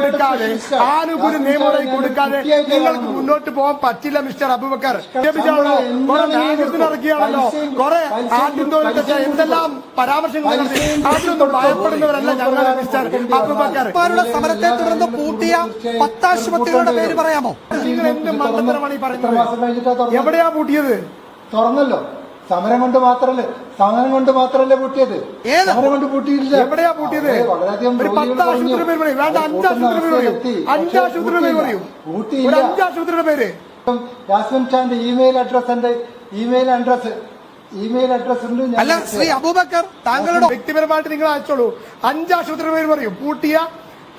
കൊടുക്കാതെ ആനുകൂല്യം നിയമപരമായി കൊടുക്കാതെ നിങ്ങൾക്ക് മുന്നോട്ട് പോകാൻ പറ്റില്ല മിസ്റ്റർ അബൂബക്കർ. ഇറക്കിയാണല്ലോ കുറെ ആദ്യം തൊഴിൽ എന്തെല്ലാം പരാമർശങ്ങൾ അതിനൊന്നും ഭയപ്പെടുന്നവരല്ല ഞങ്ങൾ മിസ്റ്റർ അബൂബക്കർ. സമരത്തെ തുടർന്ന് പൂട്ടിയ 10 ആശുപത്രികളുടെ പേര് പറയാമോ? നിങ്ങൾ എന്ത് മണ്ടത്തരമാണ് ഈ പറയുന്നത്? എവിടെയാ പൂട്ടിയത്? തുറന്നല്ലോ. സമരം കൊണ്ട് മാത്രല്ലേ പൂട്ടിയത്? സമരം കൊണ്ട് പൂട്ടിയില്ല. എവിടെയാ പൂട്ടിയത്? വളരെയധികം ഒരു 10 ആശുപത്രി പേര് പറയും. വേണ്ട, 5 ആശുപത്രി പേര് പറയും. 5 ആശുപത്രി പേര് പറയും. പൂട്ടിയില്ല. 5 ആശുപത്രിയുടെ പേര്. യാസ്മിൻ ഖാന്റെ ഇമെയിൽ അഡ്രസ് ഉണ്ട്. അല്ല ശ്രീ അബൂബക്കർ, താങ്കളുടെ വ്യക്തിപരമായിട്ട് നിങ്ങൾ അയച്ചോളൂ. 5 ആശുപത്രിയുടെ പേര് പറയും. പൂട്ടിയ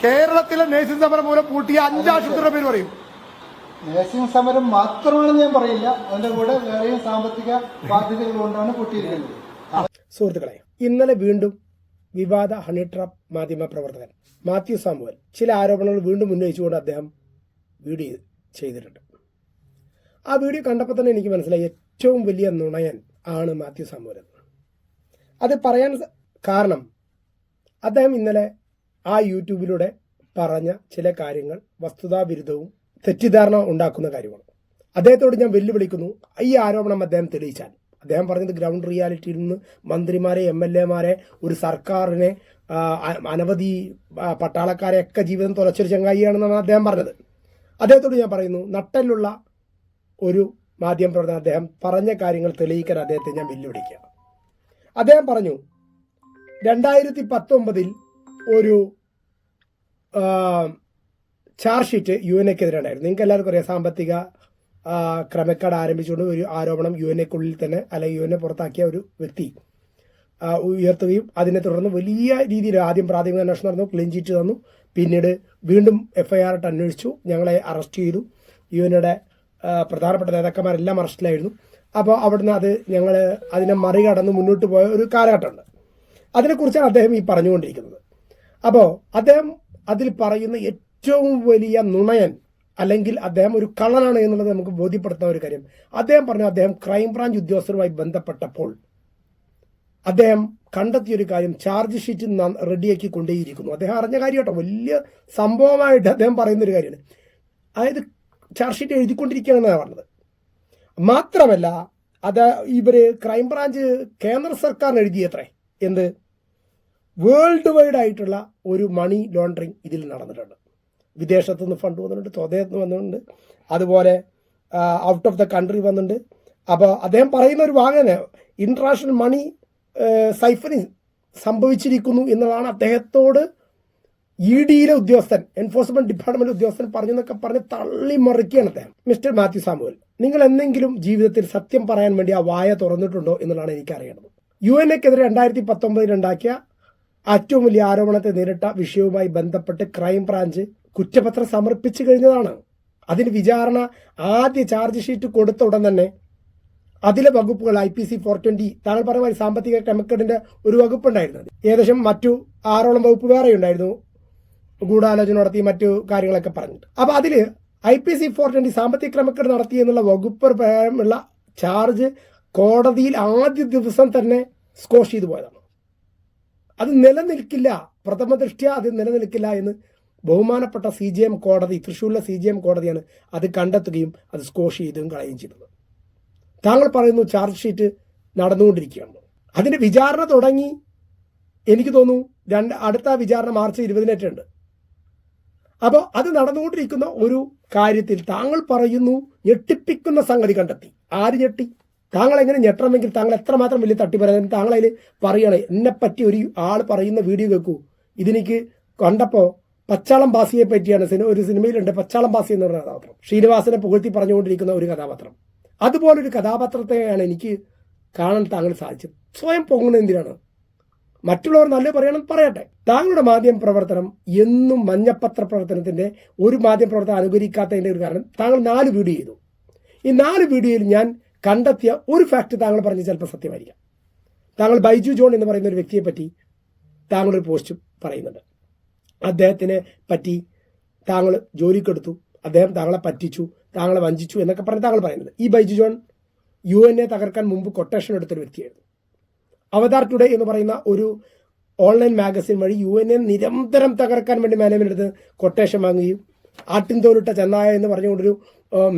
കേരളത്തിലെ നേഴ്സിംഗ് സമരം മൂലം പൂട്ടിയ 5 ആശുപത്രിയുടെ പേര് പറയും. നേഴ്സിംഗ് സമരം മാത്രമാണെന്ന് ഞാൻ പറയില്ല, അതിന്റെ കൂടെ വേറെയും സാമ്പത്തിക ബാധ്യതകൾ കൊണ്ടാണ് പൂട്ടിയിരിക്കുന്നത്. സുഹൃത്തുക്കളെ, ഇന്നലെ വീണ്ടും വിവാദ ഹണി ട്രാപ്പ് മാധ്യമ പ്രവർത്തകൻ മാത്യു സാമുവൽ ചില ആരോപണങ്ങൾ വീണ്ടും ഉന്നയിച്ചുകൊണ്ട് അദ്ദേഹം വീഡിയോ ചെയ്തിട്ടുണ്ട്. ആ വീഡിയോ കണ്ടപ്പോൾ തന്നെ എനിക്ക് മനസ്സിലായി ഏറ്റവും വലിയ നുണയൻ ആണ് മാത്യു സാമുവൽ. അത് പറയാൻ കാരണം അദ്ദേഹം ഇന്നലെ ആ യൂട്യൂബിലൂടെ പറഞ്ഞ ചില കാര്യങ്ങൾ വസ്തുതാവിരുദ്ധവും തെറ്റിദ്ധാരണ ഉണ്ടാക്കുന്ന കാര്യമാണ്. അദ്ദേഹത്തോട് ഞാൻ വെല്ലുവിളിക്കുന്നു, ഈ ആരോപണം അദ്ദേഹം തെളിയിച്ചാൽ. അദ്ദേഹം പറഞ്ഞത് ഗ്രൗണ്ട് റിയാലിറ്റിയിൽ നിന്ന് മന്ത്രിമാരെ, MLA മാരെ, ഒരു സർക്കാരിനെ, അനവധി പട്ടാളക്കാരെയൊക്കെ ജീവിതം തുലച്ചൊരു ചങ്ങായിയാണെന്നാണ് അദ്ദേഹം പറഞ്ഞത്. അദ്ദേഹത്തോട് ഞാൻ പറയുന്നു, നട്ടലുള്ള ഒരു മാധ്യമപ്രവർത്തകൻ അദ്ദേഹം പറഞ്ഞ കാര്യങ്ങൾ തെളിയിക്കാൻ അദ്ദേഹത്തെ ഞാൻ വെല്ലുവിളിക്കുക. അദ്ദേഹം പറഞ്ഞു 2019 ഒരു ചാർജ് ഷീറ്റ് UN-ക്കെതിരെ ഉണ്ടായിരുന്നു. നിങ്ങൾക്ക് എല്ലാവർക്കും അറിയാം, സാമ്പത്തിക ക്രമക്കേട് ആരംഭിച്ചുകൊണ്ട് ഒരു ആരോപണം UN-ക്കുള്ളിൽ തന്നെ, അല്ലെങ്കിൽ UN പുറത്താക്കിയ ഒരു വ്യക്തി ഉയർത്തുകയും അതിനെ തുടർന്ന് വലിയ രീതിയിൽ ആദ്യം പ്രാഥമിക അന്വേഷണം നടന്നു, ക്ലീൻ ചീറ്റ് തന്നു, പിന്നീട് വീണ്ടും FIR ഇട്ട് അന്വേഷിച്ചു, ഞങ്ങളെ അറസ്റ്റ് ചെയ്തു. UN-യുടെ പ്രധാനപ്പെട്ട നേതാക്കന്മാരെല്ലാം അറസ്റ്റിലായിരുന്നു. അപ്പോൾ അവിടുന്ന് ഞങ്ങൾ അതിനെ മറികടന്ന് മുന്നോട്ട് പോയ ഒരു കാലഘട്ടമുണ്ട്. അതിനെക്കുറിച്ചാണ് അദ്ദേഹം ഈ പറഞ്ഞുകൊണ്ടിരിക്കുന്നത്. അപ്പോൾ അദ്ദേഹം അതിൽ പറയുന്ന ഏറ്റവും വലിയ നുണയൻ, അല്ലെങ്കിൽ അദ്ദേഹം ഒരു കള്ളനാണ് എന്നുള്ളത് നമുക്ക് ബോധ്യപ്പെടുത്തുന്ന ഒരു കാര്യം. അദ്ദേഹം പറഞ്ഞു, അദ്ദേഹം ക്രൈംബ്രാഞ്ച് ഉദ്യോഗസ്ഥരുമായി ബന്ധപ്പെട്ടപ്പോൾ അദ്ദേഹം കണ്ടെത്തിയൊരു കാര്യം, ചാർജ് ഷീറ്റ് റെഡിയാക്കി കൊണ്ടേയിരിക്കുന്നു. അദ്ദേഹം അറിഞ്ഞ കാര്യം കേട്ടോ, വലിയ സംഭവമായിട്ട് അദ്ദേഹം പറയുന്നൊരു കാര്യമാണ്. അതായത് ചാർജ് ഷീറ്റ് എഴുതിക്കൊണ്ടിരിക്കുകയാണെന്നാണ് പറഞ്ഞത്. മാത്രമല്ല, അത് ക്രൈംബ്രാഞ്ച് കേന്ദ്ര സർക്കാരിന് എഴുതിയത്രേ, എന്ത് വേൾഡ് വൈഡ് ആയിട്ടുള്ള ഒരു മണി ലോണ്ടറിങ് ഇതിൽ നടന്നിട്ടുണ്ട്. വിദേശത്തുനിന്ന് ഫണ്ട് വന്നിട്ടുണ്ട്, സ്വദേശത്ത് വന്നിട്ടുണ്ട്, അതുപോലെ ഔട്ട് ഓഫ് ദ കൺട്രി വന്നിട്ടുണ്ട്. അപ്പോൾ അദ്ദേഹം പറയുന്ന ഒരു ഭാഗം ഇന്റർനാഷണൽ മണി സൈഫറിങ് സംഭവിച്ചിരിക്കുന്നു എന്നുള്ളതാണ് അദ്ദേഹത്തോട് ED-യിലെ ഉദ്യോഗസ്ഥൻ, എൻഫോഴ്സ്മെന്റ് ഡിപ്പാർട്ട്മെന്റ് ഉദ്യോഗസ്ഥൻ പറഞ്ഞെന്നൊക്കെ പറഞ്ഞ് തള്ളിമറിക്കുകയാണ് അദ്ദേഹം. മിസ്റ്റർ മാത്യു സാമുവൽ, നിങ്ങൾ എന്തെങ്കിലും ജീവിതത്തിൽ സത്യം പറയാൻ വേണ്ടി ആ വായ തുറന്നിട്ടുണ്ടോ എന്നുള്ളതാണ് എനിക്കറിയേണ്ടത്. UN-ക്കെതിരെ 2019 ഉണ്ടാക്കിയ ഏറ്റവും വലിയ ആരോപണത്തെ നേരിട്ട വിഷയവുമായി ബന്ധപ്പെട്ട് ക്രൈംബ്രാഞ്ച് കുറ്റപത്രം സമർപ്പിച്ചു കഴിഞ്ഞതാണ്. അതിന് വിചാരണ ആദ്യ ചാർജ് ഷീറ്റ് കൊടുത്ത ഉടൻ തന്നെ അതിലെ വകുപ്പുകൾ IPC 420, താങ്കൾ പറഞ്ഞ സാമ്പത്തിക ക്രമക്കേടിന്റെ ഒരു വകുപ്പുണ്ടായിരുന്നത്, ഏകദേശം മറ്റു 6ഓളം വകുപ്പ് വേറെ ഉണ്ടായിരുന്നു, ഗൂഢാലോചന നടത്തി മറ്റു കാര്യങ്ങളൊക്കെ പറഞ്ഞിട്ട്. അപ്പൊ അതില് IPC 420 സാമ്പത്തിക ക്രമക്കേട് നടത്തി എന്നുള്ള വകുപ്പ് പ്രകാരമുള്ള ചാർജ് കോടതിയിൽ ആദ്യ ദിവസം തന്നെ സ്കോഷ് ചെയ്തു പോയതാണ്. അത് നിലനിൽക്കില്ല, പ്രഥമ ദൃഷ്ട്യാ അത് നിലനിൽക്കില്ല എന്ന് ബഹുമാനപ്പെട്ട CJM കോടതി, തൃശ്ശൂരിലെ CJM കോടതിയാണ് അത് കണ്ടെത്തുകയും അത് സ്കോഷ് ചെയ്തും കളയുകയും ചെയ്തത്. താങ്കൾ പറയുന്നു ചാർജ് ഷീറ്റ് നടന്നുകൊണ്ടിരിക്കുകയാണ്. അതിന്റെ വിചാരണ തുടങ്ങി, എനിക്ക് തോന്നുന്നു അടുത്ത വിചാരണ മാർച്ച് 20 ഉണ്ട്. അപ്പോൾ അത് നടന്നുകൊണ്ടിരിക്കുന്ന ഒരു കാര്യത്തിൽ താങ്കൾ പറയുന്നു ഞെട്ടിപ്പിക്കുന്ന സംഗതി കണ്ടെത്തി. ആര് ഞെട്ടി? താങ്കൾ എങ്ങനെ ഞെട്ടണമെങ്കിൽ താങ്കൾ എത്രമാത്രം വലിയ തട്ടിപ്പറയാൻ താങ്കൾ അതിൽ പറയണേ. എന്നെപ്പറ്റി ഒരു ആൾ പറയുന്ന വീഡിയോ കേൾക്കൂ. ഇതെനിക്ക് കണ്ടപ്പോൾ പച്ചാളം ബാസിയെ പറ്റിയാണ്, ഒരു സിനിമയിലുണ്ട് പച്ചാളം ബാസി എന്ന് പറഞ്ഞ കഥാപാത്രം, ശ്രീനിവാസനെ പുകഴ്ത്തി പറഞ്ഞുകൊണ്ടിരിക്കുന്ന ഒരു കഥാപാത്രം. അതുപോലൊരു കഥാപാത്രത്തെയാണ് എനിക്ക് കാണാൻ താങ്കൾ സാധിച്ചത്. സ്വയം പൊങ്ങുന്നത് എന്തിനാണ്? മറ്റുള്ളവർ നല്ല പറയണമെന്ന് പറയട്ടെ. താങ്കളുടെ മാധ്യമ പ്രവർത്തനം എന്നും മഞ്ഞപ്പത്ര പ്രവർത്തനത്തിന്റെ, ഒരു മാധ്യമ പ്രവർത്തനം അനുകരിക്കാത്തതിന്റെ ഒരു കാരണം, താങ്കൾ 4 വീഡിയോ ചെയ്തു. ഈ 4 വീഡിയോയിൽ ഞാൻ കണ്ടെത്തിയ ഒരു ഫാക്ട് താങ്കൾ പറഞ്ഞ് ചിലപ്പോൾ സത്യമായിരിക്കാം. താങ്കൾ ബൈജു ജോൺ എന്ന് പറയുന്ന ഒരു വ്യക്തിയെ പറ്റി താങ്കളൊരു പോസ്റ്റ് പറയുന്നുണ്ട്. അദ്ദേഹത്തിനെ പറ്റി താങ്കൾ ജോലിക്കെടുത്തു, അദ്ദേഹം താങ്കളെ പറ്റിച്ചു, താങ്കളെ വഞ്ചിച്ചു എന്നൊക്കെ പറഞ്ഞ് താങ്കൾ പറയുന്നത്. ഈ ബൈജു ജോൺ UN-നെ തകർക്കാൻ മുമ്പ് കൊട്ടേഷൻ എടുത്തൊരു വ്യക്തിയായിരുന്നു. അവതാർ ടുഡേ എന്ന് പറയുന്ന ഒരു ഓൺലൈൻ മാഗസിൻ വഴി UN നിരന്തരം തകർക്കാൻ വേണ്ടി മാനേജ്മെന്റ് എടുത്ത് കൊട്ടേഷൻ വാങ്ങുകയും ആട്ടിൻതോലിട്ട ചെന്നായ എന്ന് പറഞ്ഞുകൊണ്ടൊരു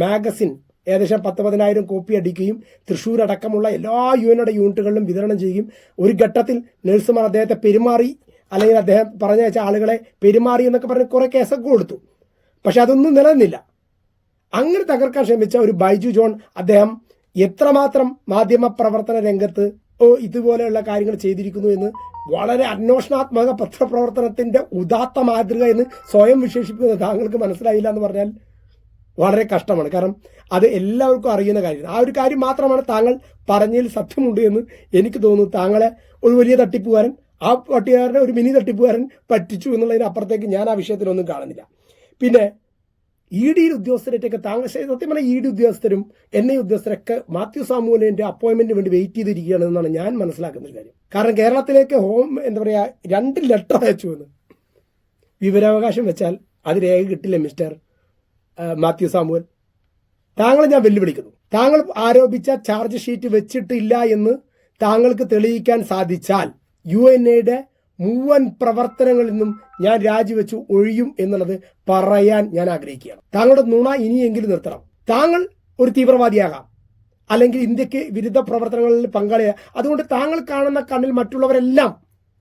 മാഗസിൻ ഏകദേശം 10,000 കോപ്പി അടിക്കുകയും തൃശ്ശൂർ അടക്കമുള്ള എല്ലാ UN യൂണിറ്റുകളിലും വിതരണം ചെയ്യുകയും ഒരു ഘട്ടത്തിൽ നഴ്സുമാർ അദ്ദേഹത്തെ പെരുമാറി അല്ലെങ്കിൽ അദ്ദേഹം പറഞ്ഞയച്ച ആളുകളെ പെരുമാറി എന്നൊക്കെ പറഞ്ഞ് കുറേ കേസൊക്കെ കൊടുത്തു. പക്ഷെ അതൊന്നും നിലനിന്നില്ല. അങ്ങനെ തകർക്കാൻ ശ്രമിച്ച ഒരു ബൈജു ജോൺ അദ്ദേഹം എത്രമാത്രം മാധ്യമ പ്രവർത്തന രംഗത്ത് ഇതുപോലെയുള്ള കാര്യങ്ങൾ ചെയ്തിരിക്കുന്നു എന്ന് വളരെ അന്വേഷണാത്മക പത്രപ്രവർത്തനത്തിന്റെ ഉദാത്ത മാതൃക എന്ന് സ്വയം വിശേഷിപ്പിക്കുന്നത് താങ്കൾക്ക് മനസ്സിലായില്ല എന്ന് പറഞ്ഞാൽ വളരെ കഷ്ടമാണ്. കാരണം അത് എല്ലാവർക്കും അറിയുന്ന കാര്യമാണ്. ആ ഒരു കാര്യം മാത്രമാണ് താങ്കൾ പറഞ്ഞതിൽ സത്യമുണ്ട് എന്ന് എനിക്ക് തോന്നുന്നു. താങ്കളെ ഒരു വലിയ തട്ടിപ്പുകാരൻ, ആ പട്ടികാരനെ ഒരു മിനി തട്ടിപ്പുകാരൻ പറ്റിച്ചു എന്നുള്ളതിന് അപ്പുറത്തേക്ക് ഞാൻ ആ വിഷയത്തിലൊന്നും കാണുന്നില്ല. പിന്നെ ED ഉദ്യോഗസ്ഥരൊക്കെ താങ്കൾ സത്യം പറഞ്ഞാൽ ED ഉദ്യോഗസ്ഥരും NI ഉദ്യോഗസ്ഥരൊക്കെ മാത്യു സാമുവലിന്റെ അപ്പോയിന്റ്മെന്റിന് വേണ്ടി വെയിറ്റ് ചെയ്തിരിക്കുകയാണെന്നാണ് ഞാൻ മനസ്സിലാക്കുന്ന ഒരു കാര്യം. കാരണം കേരളത്തിലേക്ക് എന്താ പറയുക 2 ലെറ്റർ അയച്ചു എന്ന് വിവരാവകാശം വെച്ചാൽ അത് രേഖ കിട്ടില്ല മിസ്റ്റർ മാത്യു സാമുവൽ. താങ്കളെ ഞാൻ വെല്ലുവിളിക്കുന്നു. താങ്കൾ ആരോപിച്ച ചാർജ് ഷീറ്റ് വെച്ചിട്ടില്ല എന്ന് താങ്കൾക്ക് തെളിയിക്കാൻ സാധിച്ചാൽ UNAയുടെ മുഴുവൻ പ്രവർത്തനങ്ങളിൽ നിന്നും ഞാൻ രാജിവെച്ചു ഒഴിയും എന്നുള്ളത് പറയാൻ ഞാൻ ആഗ്രഹിക്കുകയാണ്. താങ്കളുടെ നുണ ഇനിയെങ്കിലും നിർത്തണം. താങ്കൾ ഒരു തീവ്രവാദിയാകാം, അല്ലെങ്കിൽ ഇന്ത്യക്ക് വിരുദ്ധ പ്രവർത്തനങ്ങളിൽ പങ്കാളിയാകാം. അതുകൊണ്ട് താങ്കൾ കാണുന്ന കണ്ണിൽ മറ്റുള്ളവരെല്ലാം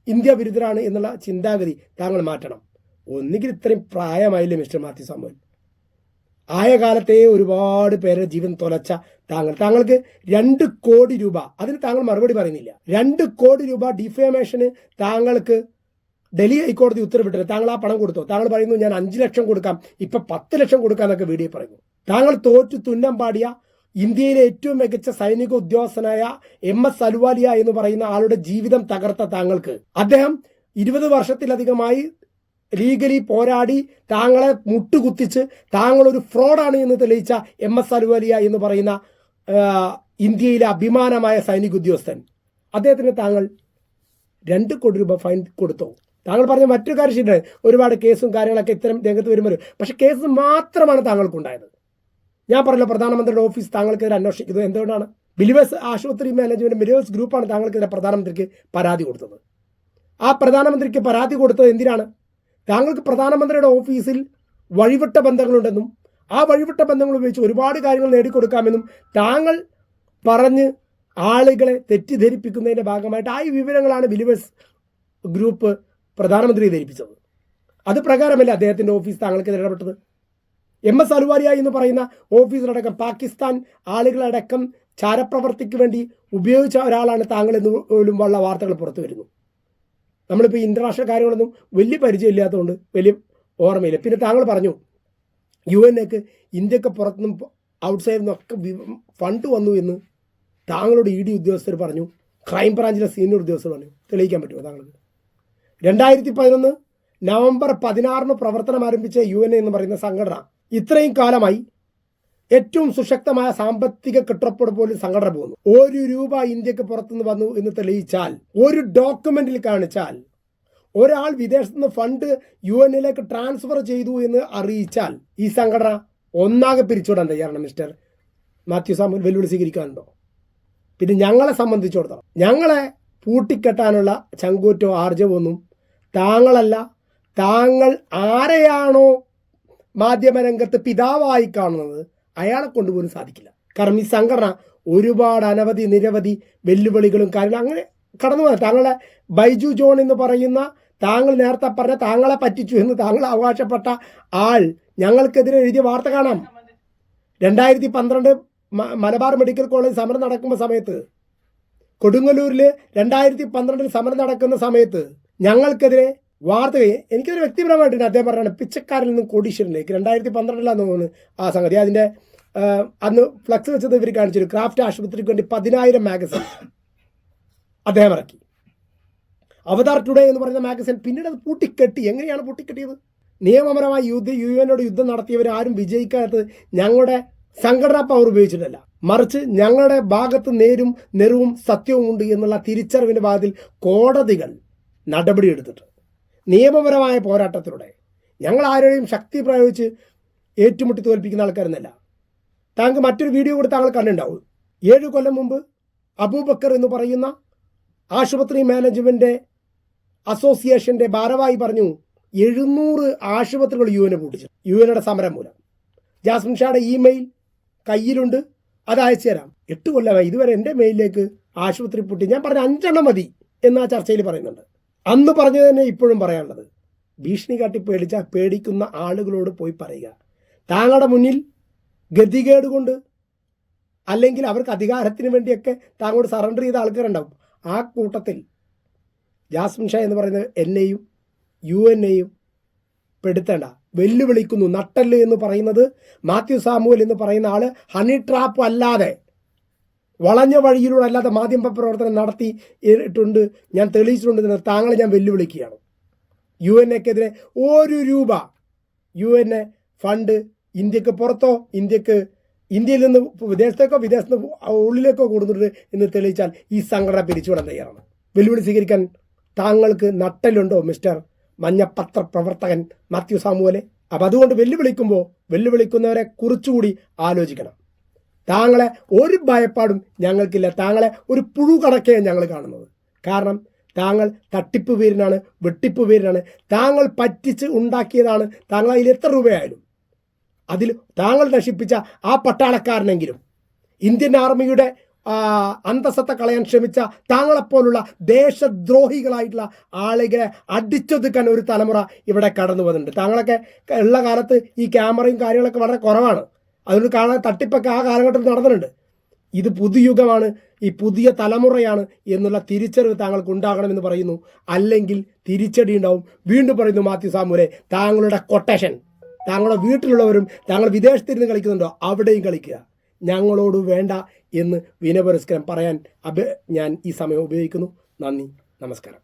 ഇന്ത്യ വിരുദ്ധരാണ് എന്നുള്ള ചിന്താഗതി താങ്കൾ മാറ്റണം. ഒന്നുകിൽ ഇത്രയും പ്രായമായില്ലേ മിസ്റ്റർ മാത്യു സാമുവൽ? ആയ കാലത്തെ ഒരുപാട് പേരുടെ ജീവൻ തൊലച്ച താങ്കൾക്ക് 2 കോടി രൂപ, അതിന് താങ്കൾ മറുപടി പറയുന്നില്ല. 2 കോടി രൂപ ഡിഫേമേഷന് താങ്കൾക്ക് ഡൽഹി ഹൈക്കോടതി ഉത്തരവിട്ടില്ല. താങ്കൾ ആ പണം കൊടുത്തോ? താങ്കൾ പറയുന്നു ഞാൻ 5 ലക്ഷം കൊടുക്കാം, ഇപ്പൊ 10 ലക്ഷം കൊടുക്കാം എന്നൊക്കെ വീഡിയോ പറയുന്നു. താങ്കൾ തോറ്റു തുന്നം പാടിയ ഇന്ത്യയിലെ ഏറ്റവും മികച്ച സൈനിക ഉദ്യോഗസ്ഥനായ MS അലുവാലിയ എന്ന് പറയുന്ന ആളുടെ ജീവിതം തകർത്ത താങ്കൾക്ക്, അദ്ദേഹം 20 വർഷത്തിലധികമായി ലീഗലി പോരാടി താങ്കളെ മുട്ടുകുത്തിച്ച് താങ്കൾ ഒരു ഫ്രോഡാണ് എന്ന് തെളിയിച്ച MS അലുവാലിയ എന്ന് പറയുന്ന ഇന്ത്യയിലെ അഭിമാനമായ സൈനിക ഉദ്യോഗസ്ഥൻ, അദ്ദേഹത്തിന് താങ്കൾ 2 കോടി രൂപ ഫൈൻ കൊടുത്തോ? താങ്കൾ പറഞ്ഞ മറ്റൊരു കാര്യം ശരിയാണ്, ഒരുപാട് കേസും കാര്യങ്ങളൊക്കെ ഇത്തരം രംഗത്ത് വരുമ്പോൾ, പക്ഷെ കേസ് മാത്രമാണ് താങ്കൾക്കുണ്ടായത്. ഞാൻ പറഞ്ഞ പ്രധാനമന്ത്രിയുടെ ഓഫീസ് താങ്കൾക്കെതിരെ അന്വേഷിക്കുന്നത് എന്തുകൊണ്ടാണ്? ബിലിവേഴ്സ് ആശുപത്രി മാനേജ്മെന്റ് ബിലിവേഴ്സ് ഗ്രൂപ്പാണ് താങ്കൾക്കെതിരെ പ്രധാനമന്ത്രിക്ക് പരാതി കൊടുത്തത്. ആ പ്രധാനമന്ത്രിക്ക് പരാതി കൊടുത്തത് എന്തിനാണ്? താങ്കൾക്ക് പ്രധാനമന്ത്രിയുടെ ഓഫീസിൽ വഴിവിട്ട ബന്ധങ്ങളുണ്ടെന്നും ആ വഴിവിട്ട ബന്ധങ്ങൾ ഉപയോഗിച്ച് ഒരുപാട് കാര്യങ്ങൾ നേടിക്കൊടുക്കാമെന്നും താങ്കൾ പറഞ്ഞ് ആളുകളെ തെറ്റിദ്ധരിപ്പിക്കുന്നതിന്റെ ഭാഗമായിട്ട് ആ വിവരങ്ങളാണ് ബിലിവേഴ്സ് ഗ്രൂപ്പ് പ്രധാനമന്ത്രിയെ ധരിപ്പിച്ചത്. അത് പ്രകാരമല്ല അദ്ദേഹത്തിന്റെ ഓഫീസ് താങ്കൾക്ക് ഇടപെട്ടത്. MS അലുവാലിയ എന്ന് പറയുന്ന ഓഫീസിലടക്കം പാകിസ്ഥാൻ ആളുകളടക്കം ചാരപ്രവർത്തിക്ക് വേണ്ടി ഉപയോഗിച്ച ഒരാളാണ് താങ്കൾ എന്ന് പോലും ഉള്ള വാർത്തകൾ പുറത്തു വരുന്നു. നമ്മളിപ്പോൾ ഇന്റർനാഷണൽ കാര്യങ്ങളൊന്നും വലിയ പരിചയമില്ലാത്തതുകൊണ്ട് വലിയ ഓർമ്മയില്ല. പിന്നെ താങ്കൾ പറഞ്ഞു UNAക്ക് ഇന്ത്യക്ക് പുറത്തുനിന്നും ഔട്ട്സൈഡിൽ നിന്നൊക്കെ ഫണ്ട് വന്നു എന്ന് താങ്കളുടെ ED ഉദ്യോഗസ്ഥർ പറഞ്ഞു, ക്രൈംബ്രാഞ്ചിലെ സീനിയർ ഉദ്യോഗസ്ഥർ പറഞ്ഞു. തെളിയിക്കാൻ പറ്റുമോ താങ്കൾക്ക്? 2011 നവംബർ 16 പ്രവർത്തനം ആരംഭിച്ച UNA എന്ന് പറയുന്ന സംഘടന ഇത്രയും കാലമായി ഏറ്റവും സുശക്തമായ സാമ്പത്തിക കെട്ടുറപ്പോട് പോലും സംഘടന പോകുന്നു. 1 രൂപ ഇന്ത്യക്ക് പുറത്തുനിന്ന് വന്നു എന്ന് തെളിയിച്ചാൽ, ഒരു ഡോക്യുമെന്റിൽ കാണിച്ചാൽ, ഒരാൾ വിദേശത്ത് നിന്ന് ഫണ്ട് UNAയിലേക്ക് ട്രാൻസ്ഫർ ചെയ്തു എന്ന് അറിയിച്ചാൽ ഈ സംഘടന ഒന്നാകെ പിരിച്ചുവിടാൻ തയ്യാറാണ് മിസ്റ്റർ മാത്യു സാമുവൽ. വെല്ലുവിളി സ്വീകരിക്കാനുണ്ടോ? പിന്നെ ഞങ്ങളെ സംബന്ധിച്ചിടത്തോളം ഞങ്ങളെ പൂട്ടിക്കെട്ടാനുള്ള ചങ്കൂറ്റോ ആർജവോ ഒന്നും താങ്കളല്ല, താങ്കൾ ആരെയാണോ മാധ്യമരംഗത്ത് പിതാവായി കാണുന്നത് അയാളെ കൊണ്ടുപോലും സാധിക്കില്ല. കാരണം ഈ സംഘടന ഒരുപാട് നിരവധി വെല്ലുവിളികളും കാര്യങ്ങളും അങ്ങനെ കടന്നു പോകാൻ. താങ്കളുടെ ബൈജു ജോൺ എന്ന് പറയുന്ന താങ്കൾ നേരത്തെ പറഞ്ഞ താങ്കളെ പറ്റിച്ചു എന്ന് താങ്കൾ അവകാശപ്പെട്ട ആൾ ഞങ്ങൾക്കെതിരെ എഴുതിയ വാർത്ത കാണാം. 2012 മലബാർ മെഡിക്കൽ കോളേജ് സമരം നടക്കുന്ന സമയത്ത്, കൊടുങ്ങല്ലൂരിൽ 2012 സമരം നടക്കുന്ന സമയത്ത് ഞങ്ങൾക്കെതിരെ വാർത്ത, എനിക്കതൊരു വ്യക്തിപരമായിട്ട് അദ്ദേഹം പറഞ്ഞാണ് പിച്ചക്കാരിൽ നിന്നും കോടീശ്വരനിലേക്ക് 2012 തോന്നുന്നു ആ സംഗതി. അതിൻ്റെ അന്ന് ഫ്ലക്സ് വെച്ചത് ഇവർ കാണിച്ചൊരു ക്രാഫ്റ്റ് ആശുപത്രിക്ക് വേണ്ടി 10,000 മാഗസിൻ അദ്ദേഹം ഇറക്കി. അവതാർ ടുഡേ എന്ന് പറയുന്ന മാഗസിൻ പിന്നീട് അത് പൂട്ടിക്കെട്ടി. എങ്ങനെയാണ് പൂട്ടിക്കെട്ടിയത്? നിയമപരമായി UNയോട് യുദ്ധം നടത്തിയവർ ആരും വിജയിക്കാത്തത് ഞങ്ങളുടെ സംഘടനാ പവർ ഉപയോഗിച്ചിട്ടല്ല, മറിച്ച് ഞങ്ങളുടെ ഭാഗത്ത് നേരും നെറുവും സത്യവും ഉണ്ട് എന്നുള്ള തിരിച്ചറിവിൻ്റെ ഭാഗത്തിൽ കോടതികൾ നടപടിയെടുത്തിട്ട് നിയമപരമായ പോരാട്ടത്തിലൂടെ ഞങ്ങൾ ആരെയും ശക്തി പ്രയോഗിച്ച് ഏറ്റുമുട്ടി തോൽപ്പിക്കുന്ന ആൾക്കാരെന്നല്ല. താങ്കൾ മറ്റൊരു വീഡിയോ കൂടി താങ്കൾ കണ്ടിട്ടുണ്ടാവും. 7 കൊല്ലം മുമ്പ് അബൂബക്കർ എന്ന് പറയുന്ന ആശുപത്രി മാനേജ്മെന്റ് അസോസിയേഷന്റെ ഭാരവാഹി പറഞ്ഞു 700 ആശുപത്രികൾ യു എനെ പൂട്ടിച്ചു യു എയുടെ സമരം മൂലം. ജാസ്മിൻ ഷായുടെ ഇമെയിൽ കയ്യിലുണ്ട്, അത് അയച്ചു തരാം. 8 കൊല്ലമായി ഇതുവരെ എൻ്റെ മെയിലിലേക്ക് ആശുപത്രി പൂട്ടി. ഞാൻ പറഞ്ഞ 5 മതി എന്ന് ആ ചർച്ചയിൽ പറയുന്നുണ്ട്. അന്ന് പറഞ്ഞത് തന്നെ ഇപ്പോഴും പറയാനുള്ളത്. ഭീഷണി കാട്ടി പേടിക്കുന്ന ആളുകളോട് പോയി പറയുക, താങ്കളുടെ മുന്നിൽ ഗതികേട് കൊണ്ട് അല്ലെങ്കിൽ അവർക്ക് അധികാരത്തിന് വേണ്ടിയൊക്കെ താങ്കളോട് സറണ്ടർ ചെയ്ത ആൾക്കാരുണ്ടാവും. ആ കൂട്ടത്തിൽ ജാസ്മിൻ ഷാ എന്ന് പറയുന്നത് എന്നെയും യു എന്നെയും പെടുത്തേണ്ട. വെല്ലുവിളിക്കുന്നു. നട്ടല് എന്ന് പറയുന്നത് മാത്യു സാമുവൽ എന്ന് പറയുന്ന ആള് ഹണി ട്രാപ്പ് അല്ലാതെ വളഞ്ഞ വഴിയിലൂടെ അല്ലാതെ മാധ്യമ പ്രവർത്തനം നടത്തിയിട്ടുണ്ട്, ഞാൻ തെളിയിച്ചിട്ടുണ്ട്. താങ്കളെ ഞാൻ വെല്ലുവിളിക്കുകയാണ്. യു എൻ എക്കെതിരെ 1 രൂപ യു എൻ എ ഫണ്ട് ഇന്ത്യക്ക് പുറത്തോ ഇന്ത്യയിൽ നിന്ന് വിദേശത്തേക്കോ വിദേശത്ത് ഉള്ളിലേക്കോ കൊടുത്തിട്ട് എന്ന് തെളിയിച്ചാൽ ഈ സംഘടന പിരിച്ചുവിടാൻ തയ്യാറാണ്. വെല്ലുവിളി സ്വീകരിക്കാൻ താങ്കൾക്ക് നട്ടലുണ്ടോ മിസ്റ്റർ മഞ്ഞപ്പത്ര പ്രവർത്തകൻ മാത്യു സാമുവലെ? അപ്പം അതുകൊണ്ട് വെല്ലുവിളിക്കുന്നവരെ കുറിച്ചുകൂടി ആലോചിക്കണം. താങ്കളെ ഒരു ഭയപ്പാടും ഞങ്ങൾക്കില്ല. താങ്കളെ ഒരു പുഴു കണക്കെയാണ് ഞങ്ങൾ കാണുന്നത്. കാരണം താങ്കൾ തട്ടിപ്പ് പേരിനാണ്, വെട്ടിപ്പ് പേരിനാണ്, താങ്കൾ പറ്റിച്ച് ഉണ്ടാക്കിയതാണ്. താങ്കൾ അതിൽ എത്ര രൂപയായാലും അതിൽ താങ്കൾ നശിപ്പിച്ച ആ പട്ടാളക്കാരനെങ്കിലും ഇന്ത്യൻ ആർമിയുടെ അന്തസ്സത്തെ കളയാൻ ശ്രമിച്ച താങ്കളെപ്പോലുള്ള ദേശദ്രോഹികളായിട്ടുള്ള ആളുകളെ അടിച്ചൊതുക്കാൻ ഒരു തലമുറ ഇവിടെ കടന്നു വന്നിട്ടുണ്ട്. താങ്കളൊക്കെ ഉള്ള കാലത്ത് ഈ ക്യാമറയും കാര്യങ്ങളൊക്കെ വളരെ കുറവാണ്. അതുകൊണ്ട് കാണാൻ തട്ടിപ്പൊക്കെ ആ കാലഘട്ടത്തിൽ നടന്നിട്ടുണ്ട്. ഇത് പുതുയുഗമാണ്, ഈ പുതിയ തലമുറയാണ് എന്നുള്ള തിരിച്ചറിവ് താങ്കൾക്ക് ഉണ്ടാകണമെന്ന് പറയുന്നു. അല്ലെങ്കിൽ തിരിച്ചടി ഉണ്ടാവും. വീണ്ടും പറയുന്നു മാത്യു സാമുവലെ, താങ്കളുടെ കൊട്ടേഷൻ താങ്കളുടെ വീട്ടിലുള്ളവരും താങ്കൾ വിദേശത്തിരുന്ന് കളിക്കുന്നുണ്ടോ അവിടെയും കളിക്കുക. ഞങ്ങളോട് വേണ്ട എന്ന് വിനയപുരസ്കാരം പറയാൻ ഞാൻ ഈ സമയം ഉപയോഗിക്കുന്നു. നന്ദി, നമസ്കാരം.